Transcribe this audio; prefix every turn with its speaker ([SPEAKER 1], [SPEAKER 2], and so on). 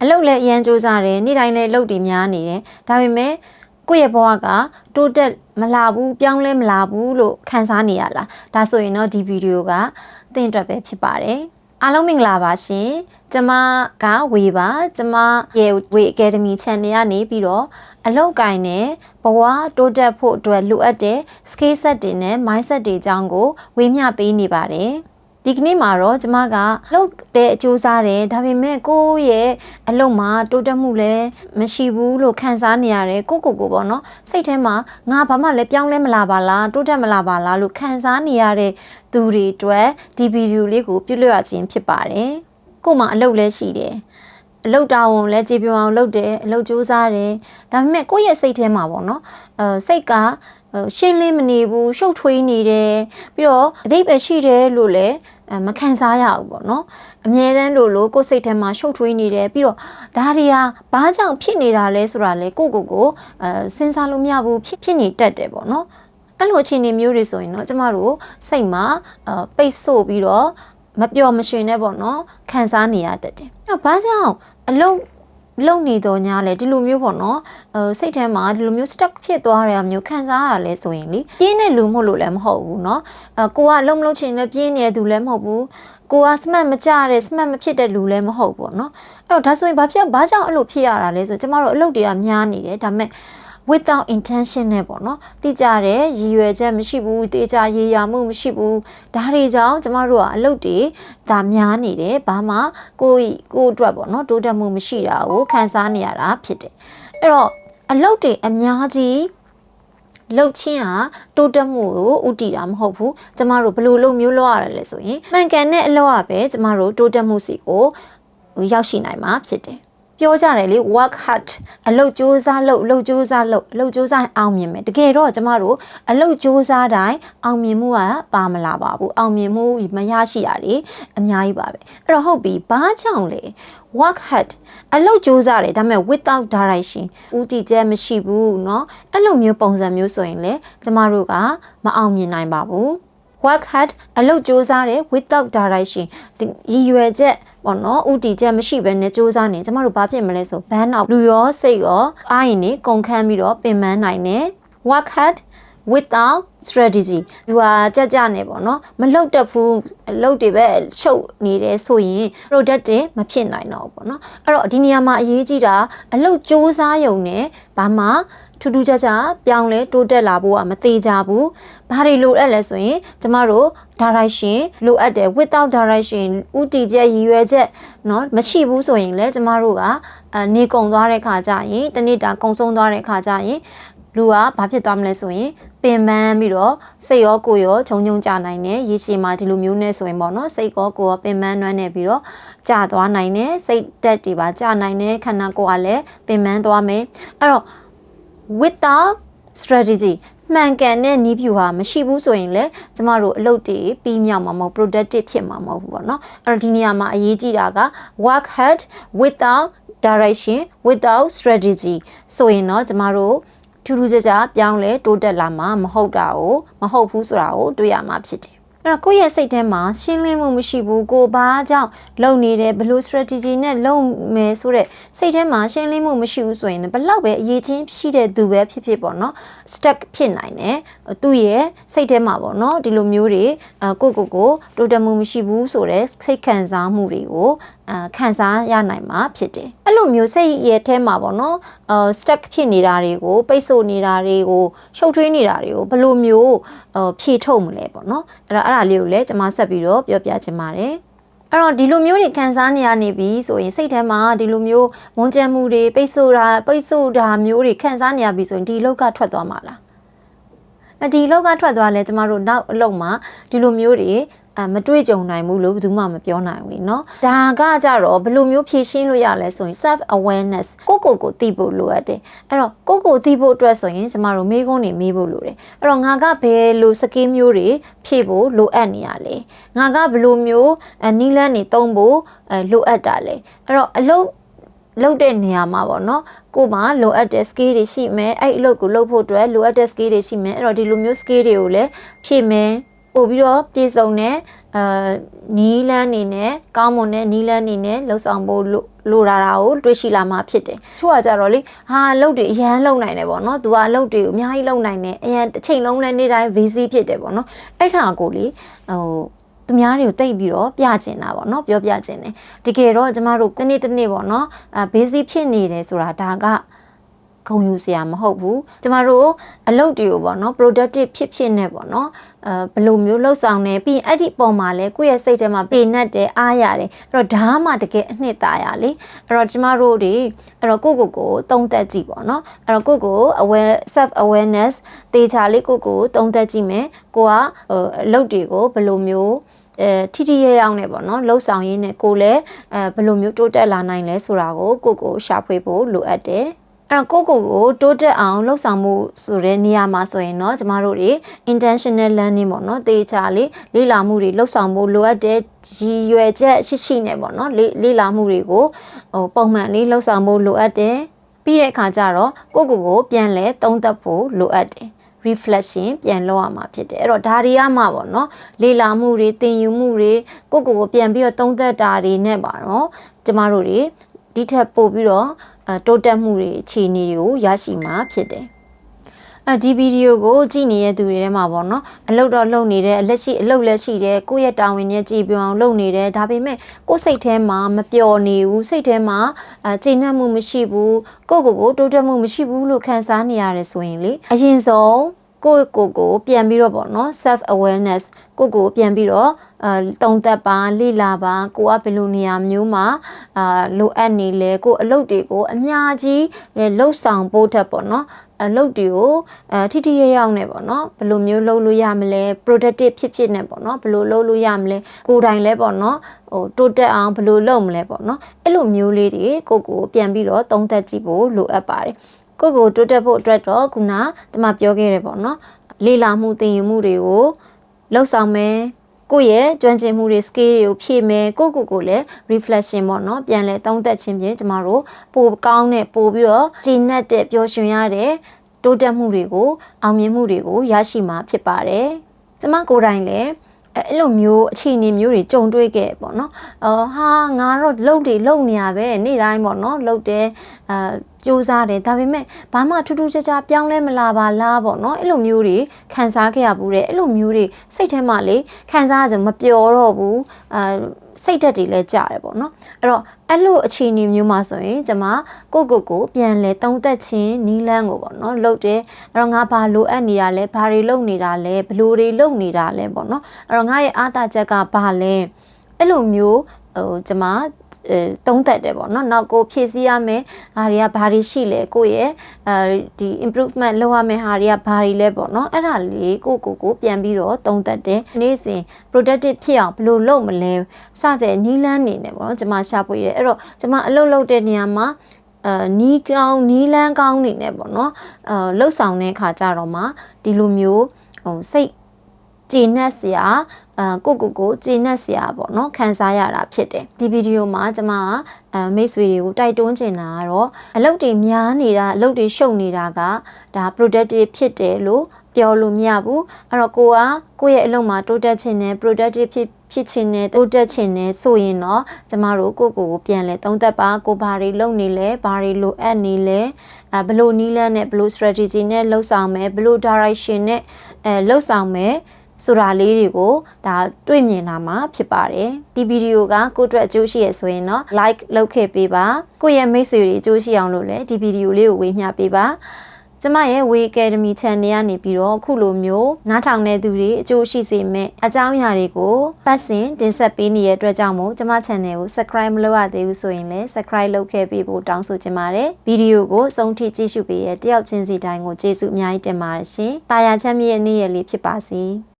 [SPEAKER 1] အလုပ်လည်းအရန်စူးစမ်းတယ်နေ့တိုင်းလည်းအလုပ်တွေများနေတယ်ဒါပေမဲ့ကိုယ့်ရဲ့ဘဝကတိုးတက်မလာဘူးပြောင်းလဲမလာဘူးလို့ခံစားနေရလားဒါဆိုရင်တော့ဒီဗီဒီယိုကသင်အတွက်ပဲဖြစ်ပါတယ်အားလုံးမင်္ဂလာပါရှင်ကျမကဝေပါကျမရဲ့ဝေ Academy Channel ကနေပြီးတော့အလုပ်ကိုင်နဲ့ဘဝတိုးတက်ဖို့အတွက်လိုအပ်တဲ့ skill set တွေနဲ့ mindset တွေအကြောင်းကိုဝေမျှပေးနေပါတယ်ဒီကနေ့မှာတော့ကျမကလုပ်တဲ့အကျိုးစားတယ်ဒါပေမဲ့ကိုယ့်ရဲ့အလုပ်မှာတိုးတက်မှုလည်းမရှိဘူးလို့ခံစားနေရတယ်ကိုပေါ့နော်စိတ်ထဲမှာငါဘာမှလည်းပြောင်းလဲမလာပါလားတိုးတက်မလာပါလားလို့ခံစားနေရတဲ့သူတွေအတွက်ဒီဗီဒီယိုလေးကိုပြုလုပ်ရခြင်းဖြစ်ပါတယ်ကို့မှာအလုပ်လည်းရှိတယ်အလုပ်တာဝန်လည်းကြေပြအောင်လုပ်တယ်အလုပ်စူးစမ်းတယ်ဒါပေမဲ့ကိုယ့်ရဲ့စိတ်ထဲမှာပေါ့နော်စိတ်ကရှင်းလင်းမနေဘူးရှုပ်ထွေးနေတယ်ပြီးတော့အတိတ်ပဲရှိတယ်လို့လည်းမခံစားရဘူးပေါ့နော်အမြဲတမ်းလို့ကိုယ်စိတ်ထဲမှာရှုပ်ထွေးနေတယ်ပြီးတော့ဒါတွေကဘာကြောင့်ဖြစ်နေတာလဲဆိုတာလေကိုစဉ်းစားလို့မရဘူးဖြစ်နေတတ်တယ်ပေါ့နော်အဲ့လိုအခြေအနေမျိုးတွေဆိုရင်တော့ကျမတို့စိတ်မှာပိတ်ဆို့ပြီးတော့မပျော်မရွှင်နဲ့ပေါ့နော်ခံစားနေရတတ်တယ်အဲ့ဘာကြောင့်အလုပ်လုံနေတော့ညာလေဒီလိုမျိုးပေါ့နော်စိတ်ထဲမှာဒီလိုမျိုး stuck ဖြစ်သွားရမျိုးခံစားရလဲဆိုရင်လေပြင်းတဲ့လူမို့လို့လည်းမဟုတ်ဘူးเนาะကိုကလုံမလုံချင်လည်းပြင်းနေတဲ့သူလည်းမဟုတ်ဘူးကိုက smart မကြတဲ့ smart မဖြစ်တဲ့လူလည်းမဟုတ်ပေါ့เนาะအဲ့တော့ဒါဆိုရင်ဘာကြောင့်အဲ့လိုဖြစ်ရတာလဲဆိုကျမတို့အလုပ်တွေကများနေတယ်ဒါပေမဲ့without intention နဲ့ပေါ့နော်တိကျတဲ့ရည်ရွယ်ချက်မရှိဘူးတိကျရည်ရမှုမရှိဘူးဒါတွေကြောင့်ကျမတို့ကအလုပ်တွေဒါများနေတယ်ဘာမှကိုအတွက်ပေါ့နော်တိုးတက်မှုမရှိတာကိုခံစားနေရတာဖြစ်တယ်အဲ့တော့အလုပ်တွေအများကြီးလှုပ်ချင်းဟာတိုးတက်မှုကိုဥတည်တာမဟုတ်ဘူးကျမတို့ဘယ်လိုလုပ်မျိုးလုပ်ရတယ်လဲဆိုရင်မှန်ကန်တဲ့အလုပ်ကပဲကျမတို့တိုးတက်မှုစီကိုရောက်ရှိနိုင်မှာဖြစ်တယ်ပြောကြတယ်လေ work hard အလုပ်ကြိုးစားလုပ်အလုပ်ကြိုးစားအောင်မြင်မယ်တကယ်တော့ကျမတို့အလုပ်ကြိုးစားတိုင်းအောင်မြင်မှုကပါမလာပါဘူးအောင်မြင်မှုမရရှိတာတွေအများကြီးပါပဲအဲ့တော့ဟုတ်ပြီဘာကြောင့်လဲ work hard အလုပ်ကြိုးစားတယ်ဒါပေမဲ့ without direction ဦးတည်ချက်မရှိဘူးเนาะအဲ့လိုမျိုးပုံစံမျိုးဆိုရင်လေကျမတို့ကမအောင်မြင်နိုင်ပါဘူးwork hard အလုပ်ကြိုးစားတယ် without direction ရည်ရွယ်ချက်ပေါ့နော်ဥတီချက်မရှိဘဲနဲ့စူးစမ်းနေကျမတို့ဘာဖြစ်မလဲဆိုဘန်းနောက်လူရောစိတ်ရောအားရင်နေကုန်ခန်းပြီးတော့ပင်ပန်းနိုင်တယ် work hard without strategy သူဟာကြနေပေါ့နော်မလှုပ်တတ်ဘူးအလုပ်တွေပဲရှုပ်နေတယ်ဆိုရင် productive မဖြစ်နိုင်တော့ဘူးပေါ့နော်အဲ့တော့ဒီနေရာမှာအရေးကြီးတာအလုပ်စူးစမ်းရုံနဲ့ဘာမှထူးထူးခြားခြားပြောင်းလဲတိုးတက်လာဖို့ကမသေးကြဘူးဘာတွေလိုအပ်လဲဆိုရင်ကျမတို့ direction လိုအပ်တယ် without direction ဥတီချက်ရည်ရွယ်ချက်เนาะမရှိဘူးဆိုရင်လည်းကျမတို့ကနေကုံသွားတဲ့ခါကျရင်တနေ့တာကုံဆုံးသွားတဲ့ခါကျရင်လူကဘာဖြစ်သွားမလဲဆိုရင်ပင်ပန်းပြီးတော့စိတ်ရောကိုယ်ရောခြုံကြနိုင်တယ်ရေရှည်မှာဒီလိုမျိုးနဲ့ဆိုရင်ပေါ့နော်စိတ်ရောကိုယ်ရောပင်ပန်းနှွမ်းနေပြီးတော့ကျသွားနိုင်တယ်စိတ်တက်တွေပါကျနိုင်တယ်ခန္ဓာကိုယ်ကလည်းပင်ပန်းသွားမယ်အဲ့တော့without strategy မှန်ကန်တဲ့နည်းဗျူဟာမရှိဘူးဆိုရင်လည်းကျမတို့အလုပ်တွေပြီးမြောက်မှာမဟုတ် productive ဖြစ်မှာမဟုတ်ဘူးပေါ့နော်အဲ့တော့ဒီနေရာမှာအရေးကြီးတာက work hard without direction without strategy ဆိုရင်တော့ကျမတို့ထူးထူးခြားခြားပြောင်းလဲတိုးတက်လာမှာမဟုတ်ဘူးဆိုတာကိုတွေ့ရမှာဖြစ်တယ်အဲ့တော့ကိုယ့်ရဲ့စိတ်ထဲမှာရှင်းလင်းမှုမရှိဘူးကိုဘာကြောင့်လုပ်နေတယ်ဘယ်လို strategy နဲ့လုပ်မယ်ဆိုတဲ့စိတ်ထဲမှာရှင်းလင်းမှုမရှိဘူးဆိုရင်ဘယ်လောက်ပဲအရေးချင်းရှိတဲ့သူပဲဖြစ်ပေါ့နော် stuck ဖြစ်နိုင်တယ်သူ့ရဲ့စိတ်ထဲမှာပေါ့နော်ဒီလိုမျိုးတွေကိုတိုးတက်မှုမရှိဘူးဆိုတဲ့စိတ်ခံစားမှုတွေကိုခံစားရနိုင်မှာဖြစ်တယ်အဲ့လိုမျိုးစိတ်ရဲ့ထဲမှာပေါ့နော်stuck ဖြစ်နေတာတွေကိုပိတ်ဆို့နေတာတွေကိုရှုပ်ထွေးနေတာတွေကိုဘယ်လိုမျိုးဖြေထုတ်မလဲပေါ့နော်အဲ့ဒါလေးကိုလည်းကျွန်မဆက်ပြီးတော့ပြောပြချင်ပါတယ်အဲ့တော့ဒီလိုမျိုးတွေခံစားနေရနေပြီဆိုရင်စိတ်ထဲမှာဒီလိုမျိုးမုန်းကြမ်းမှုတွေပိတ်ဆို့တာမျိုးတွေခံစားနေရပြီဆိုရင်ဒီလောက်ကထွက်သွားမှာလားဒီလောက်ကထွက်သွားလဲကျမတို့နောက်အလုပ်မှာဒီလိုမျိုးတွေမတွေ့ကြုံနိုင်ဘူးလို့ဘယ်သူမှမပြောနိုင်ဘူးလीเนาะဒါကကြတော့ဘယ်လိုမျိုးဖြည့်ရှင်းလို့ရလဲဆိုရင် self awareness ကိုသိဖို့လိုအပ်တယ်အဲ့တော့ကိုသိဖို့အတွက်ဆိုရင်ကျမတို့မေးခွန်းတွေမေးဖို့လိုတယ်အဲ့တော့ငါကဘယ်လိုစကီးမျိုးတွေဖြည့်ဖို့လိုအပ်နေရလဲငါကဘယ်လိုမျိုးနီးလန်းနေသုံးဖို့လိုအပ်တာလဲအဲ့တော့အလုပ်တဲ့နေရာမှာပေါ့နော်ကိုမှလိုအပ်တဲ့ skill တွေရှိမယ်အဲ့အလုပ်ကိုလုပ်ဖို့အတွက်လိုအပ်တဲ့ skill တွေရှိမယ်အဲ့တော့ဒီလိုမျိုး skill တွေကိုလည်းဖြည့်မယ် ပို့ပြီးတော့ပြေဆုံးတဲ့နီးလန်းနေနဲ့ကောင်းမွန်တဲ့နီးလန်းနေနဲ့လှုပ်ဆောင်ဖို့လိုတာကိုတွေးရှိလာမှဖြစ်တယ်။ချို့ကကြတော့လေဟာအလုပ်တွေအရန်လုပ်နိုင်တယ်ပေါ့နော်။ तू ကအလုပ်တွေကိုအများကြီးလုပ်နိုင်တယ်။အရန်တစ်ချိန်လုံးလည်းနေ့တိုင်း busy ဖြစ်တယ်ပေါ့နော်။အဲ့ဒါကိုလေသူများတွေကိုတိတ်ပြီးတော့ပြချင်တာပေါ့နော်ပြောပြချင်တယ်တကယ်တော့ကျမတို့တနေ့ပေါ့နော်busy ဖြစ်နေတယ်ဆိုတာဒါကဂုဏ်ယူစရာမဟုတ်ဘူးကျမတို့အလုပ်တွေကိုပေါ့နော် productive ဖြစ်နေပေါ့နော်ဘယ်လိုမျိုးလှုပ်ဆောင်နေပြီးအဲ့ဒီပုံမှာလဲကိုယ့်ရဲ့စိတ်ထဲမှာပေနှက်တယ်အားရတယ်အဲ့တော့ဒါမှတကယ်အနှစ်သာရလေအဲ့တော့ကျမတို့တွေအဲ့တော့ကိုသုံးသက်ကြည့်ပေါ့နော်အဲ့တော့ကို aware self awareness တေချာလေးကိုသုံးသက်ကြည့်မယ်ကိုကအလုပ်တွေကိုဘယ်လိုမျိုးထိထိရရောက်နေပေါ့နော်လှုပ်ဆောင်ရင်းနဲ့ကိုလည်းဘယ်လိုမျိုးတိုးတက်လာနိုင်လဲဆိုတာကိုရှာဖွေဖို့လိုအပ်တယ်အဲ့တော့ကိုတိုးတက်အောင်လှုပ်ဆောင်မှုဆိုတဲ့နေရာမှာဆိုရင်တော့ကျမတို့တွေ intentional learning ပေါ့နော်တေချာလေးလေ့လာမှုတွေလှုပ်ဆောင်ဖို့လိုအပ်တဲ့ရည်ရွယ်ချက်ရှိနေပေါ့နော်လေ့လာမှုတွေကိုပုံမှန်လေးလှုပ်ဆောင်ဖို့လိုအပ်တယ်ပြီးတဲ့အခါကျတော့ကိုပြန်လဲသုံးသပ်ဖို့လိုအပ်တယ်reflection ပြန်လုပ်ရမှာဖြစ်တယ်အဲ့တော့ဒါတွေကမှပေါ့နော်လေ့လာမှုတွေသင်ယူမှုတွေကိုပြန်ပြီးတော့သုံးသပ်တာတွေနဲ့ပါတော့ကျမတို့တွေဒီထက်ပိုပြီးတော့တိုးတက်မှုတွေအခြေအနေတွေကိုရရှိမှာဖြစ်တယ်ဒီဗီဒီယိုကိုကြည့်နေတဲ့သူတွေထဲမှာပေါ့နော်အလုပ်တော့လုပ်နေတယ်အလုပ်လက်ရှိတယ်ကိုယ့်ရဲ့တာဝန်နဲ့ကြည်ပြောင်းလုပ်နေတယ်ဒါပေမဲ့ကိုယ်စိတ်ထဲမှာမပျော်နေဘူးစိတ်ထဲမှာကျေနပ်မှုမရှိဘူးကိုတိုးတက်မှုမရှိဘူးလို့ခံစားနေရတယ်ဆိုရင်လေအရင်ဆုံးကိုပြန်ပြီးတော့ပေါ့နော် self awareness ကိုပြန်ပြီးတော့တုံးသက်ပါလေ့လာပါကိုကဘယ်လိုနေရာမျိုးမှာလိုအပ်နေလဲကိုအလုပ်တွေကိုအများကြီးလှုပ်ဆောင်ဖို့ထက်ပေါ့နော်အလုပ်တွေကိုထိထိရောက်နေပေါ့နော်ဘယ်လိုမျိုးလုပ်လို့ရမလဲ productive ဖြစ်နေပေါ့နော်ဘယ်လိုလုပ်လို့ရမလဲကိုယ်တိုင်လဲပေါ့နော်တိုးတက်အောင်ဘယ်လိုလုပ်မလဲပေါ့နော်အဲ့လိုမျိုးလေးတွေကိုပြန်ပြီးတော့တုံးသက်ကြည့်ဖို့လိုအပ်ပါတယ်ကိုတိုးတက်ဖို့အတွက်တော့ခုနကျွန်မပြောခဲ့တယ်ပေါ့နော်လေ့လာမှုသင်ယူမှုတွေကိုလှုပ်ဆောင်မယ်ကိုယ့်ရဲ့ကျွမ်းကျင်မှုတွေ skill တွေကိုဖြည့်မယ်ကိုလည်း reflection ပေါ့နော်ပြန်လဲသုံးသပ်ခြင်းဖြင့်ကျမတို့ပိုကောင်းတဲ့ပိုပြီးတော့ကြည်နပ်တဲ့ပျော်ရွှင်ရတဲ့တိုးတက်မှုတွေကိုအောင်မြင်မှုတွေကိုရရှိမှာဖြစ်ပါတယ်ကျမကိုယ်တိုင်လည်းအဲ့လိုမျိုးအခြေအနေမျိုးတွေကြုံတွေ့ခဲ့ပေါ့နော်ဟာငါတော့လုပ်နေရပဲနေ့တိုင်းပေါ့နော်လုပ်တယ်စူးစမ်းတယ်ဒါပေမဲ့ဘာမှထူးထူးခြားခြားပြောင်းလဲမလာပါလားပေါ့နော်အဲ့လိုမျိုးတွေခံစားခဲ့ရဘူးတဲ့အဲ့လိုမျိုးတွေစိတ်ထဲမှာလေခံစားရကြမပျော်တော့ဘူးစိတ်ဓာတ်တွေလည်းကျတယ်ပေါ့နော်အဲ့တော့အဲ့လိုအခြေအနေမျိုးမှာဆိုရင်ကျွန်မကိုပြန်လဲတုံးသက်ခြင်းနီးလန်းကိုပေါ့နော်လုပ်တယ်အဲ့တော့ငါဘာလိုအပ်နေတာလဲဘာတွေလုပ်နေတာလဲဘလို့တွေလုပ်နေတာလဲပေါ့နော်အဲ့တော့ငါရဲ့အားသာချက်ကဘာလဲအဲ့လိုမျိုးကျွန်မတုံးသက်တယ်ပေါ့နော်နောက်ကိုဖြည့်ဆည်းရမယ်ဟာတွေကဘာတွေရှိလဲကိုရဲ့ဒီ improvement လုပ်ရမယ်ဟာတွေကဘာတွေလဲပေါ့နော်အဲ့ဒါလေးကိုပြန်ပြီးတော့တုံးသက်တယ်နေ့စဉ် productive ဖြစ်အောင်ဘယ်လိုလုပ်မလဲစတဲ့နီးလန်းနေတယ်ပေါ့နော်ကျွန်မရှာဖွေတယ်အဲ့တော့ကျွန်မအလုပ်လုပ်တဲ့နေရာမှာနီးလန်းကောင်းနေတယ်ပေါ့နော်လှုပ်ဆောင်တဲ့ခါကြတော့မှဒီလိုမျိုးစိတ်ကျေနပ်စရာကိုကျေနပ်စရာပေါ့နော်ခံစားရတာဖြစ်တယ်ဒီဗီဒီယိုမှာကျွန်မမိတ်ဆွေတွေကိုတိုက်တွန်းချင်တာကတော့အလုပ်တွေများနေတာအလုပ်တွေရှုပ်နေတာကဒါ productive ဖြစ်တယ်လို့ပြောလို့မရဘူးအဲ့တော့ကိုယ့်ရဲ့အလုပ်မှာတိုးတက်ခြင်းနဲ့ productive ဖြစ်ခြင်းနဲ့တိုးတက်ခြင်းနဲ့ဆိုရင်တော့ကျမတို့ကိုပြန်လဲသုံးသပ်ပါကိုဘာတွေလုပ်နေလဲဘာတွေလိုအပ်နေလဲဘယ်လိုနည်းလမ်းနဲ့ဘယ်လို strategy နဲ့လှုပ်ဆောင်မယ်ဘယ်လို direction နဲ့လှုပ်ဆောင်မယ်ဆိုတာလေးတွေကိုဒါတွေ့မြင်လာမှာဖြစ်ပါတယ်ဒီဗီဒီယိုကကိုယ့်အတွက်အကျိုးရှိရဆိုရင်တော့ like လုပ်ခဲ့ပေးပါကိုယ့်ရဲ့မိတ်ဆွေတွေအကျိုးရှိအောင်လို့လည်းဒီဗီဒီယိုလေးကိုဝေမျှပေးပါကျမရဲ့ Way Academy Channel ကနေပြီးတော့ခုလိုမျိုးနားထောင်နေသူတွေအကျိုးရှိစေမယ့်အကြောင်းအရာတွေကိုပတ်စဉ်တင်ဆက်ပေးနေတဲ့အတွက်ကြောင့်မို့ကျမ channel ကို subscribe မလုပ်ရသေးဘူးဆိုရင်လည်း subscribe လုပ်ခဲ့ပေးဖို့တောင်းဆိုချင်ပါတယ်ဗီဒီယိုကိုအဆုံးထိကြည့်ရှုပေးတဲ့တယောက်ချင်းစီတိုင်းကိုကျေးဇူးအများကြီးတင်ပါတယ်ရှင်တာယာချမ်းမြေ့ရဲ့နေ့ရက်လေးဖြစ်ပါစေ